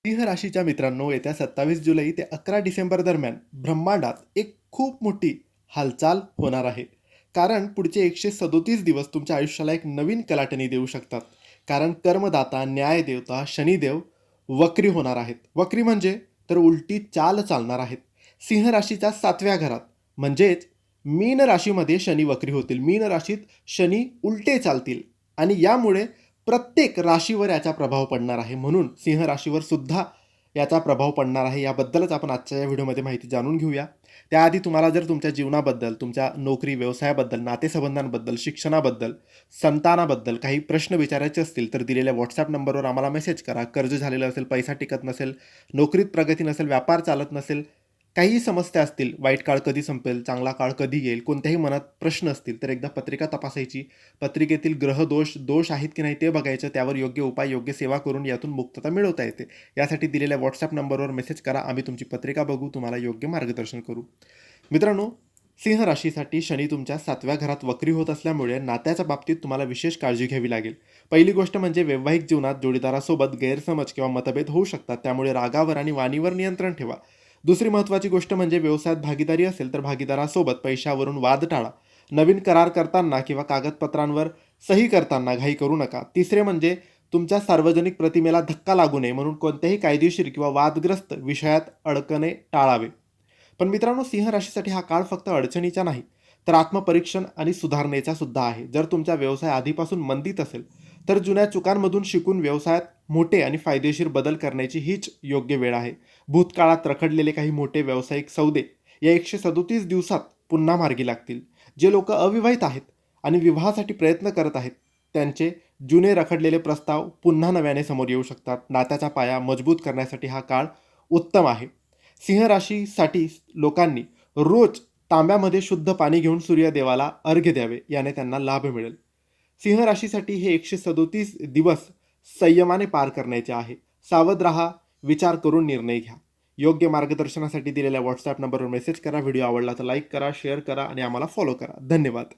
सिंह राशीच्या मित्रांनो, येत्या 27 जुलै ते 11 डिसेंबर दरम्यान ब्रह्मांडात एक खूप मोठी हालचाल होणार आहे. कारण पुढचे 137 दिवस तुमच्या आयुष्याला एक नवीन कलाटणी देऊ शकतात. कारण कर्मदाता, न्यायदेवता, शनिदेव वक्री होणार आहेत. वक्री म्हणजे तर उलटी चाल चालणार आहेत. सिंह राशीच्या 7व्या घरात म्हणजेच मीन राशीमध्ये शनी वक्री होतील. मीन राशीत शनी उलटे चालतील आणि यामुळे प्रत्येक राशीवर याचा प्रभाव पडणार आहे. म्हणून सिंह राशीवर सुद्धा याचा प्रभाव पडणार आहे. याबद्दलच आपण आजच्या या व्हिडिओमध्ये माहिती जाणून घेऊया. त्याआधी तुम्हाला जर तुमच्या जीवनाबद्दल, तुमच्या नोकरी, व्यवसायाबद्दल, नातेसंबंधांबद्दल, शिक्षणाबद्दल, संतानाबद्दल काही प्रश्न विचारायचे असतील तर दिलेल्या WhatsApp नंबरवर आम्हाला मेसेज करा. कर्ज झालेलं असेल, पैसा टिकत नसेल, नोकरीत प्रगती नसेल, व्यापार चालत नसेल, काहीही समस्या असतील, वाईट काळ कधी संपेल, चांगला काळ कधी येईल, कोणत्याही मनात प्रश्न असतील तर एकदा पत्रिका तपासायची. पत्रिकेतील दोष आहेत की नाही ते बघायचं. त्यावर योग्य उपाय, योग्य सेवा करून यातून मुक्तता मिळवता येते. यासाठी दिलेल्या WhatsApp नंबरवर मेसेज करा. आम्ही तुमची पत्रिका बघू, तुम्हाला योग्य मार्गदर्शन करू. मित्रांनो, सिंह राशीसाठी शनी तुमच्या 7व्या घरात वक्री होत असल्यामुळे नात्याच्या बाबतीत तुम्हाला विशेष काळजी घ्यावी लागेल. पहिली गोष्ट म्हणजे वैवाहिक जीवनात जोडीदारासोबत गैरसमज किंवा मतभेद होऊ शकतात. त्यामुळे रागावर आणि वाणीवर नियंत्रण ठेवा. दुसरी महत्त्वाची गोष्ट म्हणजे व्यवसायात भागीदारी असेल तर भागीदारासोबत पैशावरून वाद टाळा. नवीन करार करताना किंवा कागदपत्रांवर सही करताना घाई करू नका. तिसरे म्हणजे तुमच्या सार्वजनिक प्रतिमेला धक्का लागू नये म्हणून कोणत्याही कायदेशीर किंवा वादग्रस्त विषयात अडकणे टाळावे. पण मित्रांनो, सिंह राशीसाठी हा काळ फक्त अडचणीचा नाही, तर आत्मपरीक्षण आणि सुधारणेचा सुद्धा आहे. जर तुमचा व्यवसाय आधीपासून मंदीत असेल तर जुन्या चुकांमधून शिकून व्यवसायात मोठे आणि फायदेशीर बदल करण्याची हीच योग्य वेळ आहे. भूतकाळात रखडलेले काही मोठे व्यावसायिक सौदे या 137 दिवसात पुन्हा मार्गी लागतील. जे लोक अविवाहित आहेत आणि विवाहासाठी प्रयत्न करत आहेत त्यांचे जुने रखडलेले प्रस्ताव पुन्हा नव्याने समोर येऊ शकतात. नात्याचा पाया मजबूत करण्यासाठी हा काळ उत्तम आहे. सिंह राशीसाठी लोकांनी रोज तांब्यामध्ये शुद्ध पाणी घेऊन सूर्यदेवाला अर्घ्य द्यावे. याने त्यांना लाभ मिळेल. सिंह राशीसाठी हे 137 दिवस संयमाने पार करण्याचे आहे. सावध राहा, विचार करून निर्णय घ्या. योग्य मार्गदर्शनासाठी दिलेल्या WhatsApp नंबरवर मेसेज करा. व्हिडिओ आवडला तर लाईक करा, शेअर करा आणि आम्हाला फॉलो करा. धन्यवाद.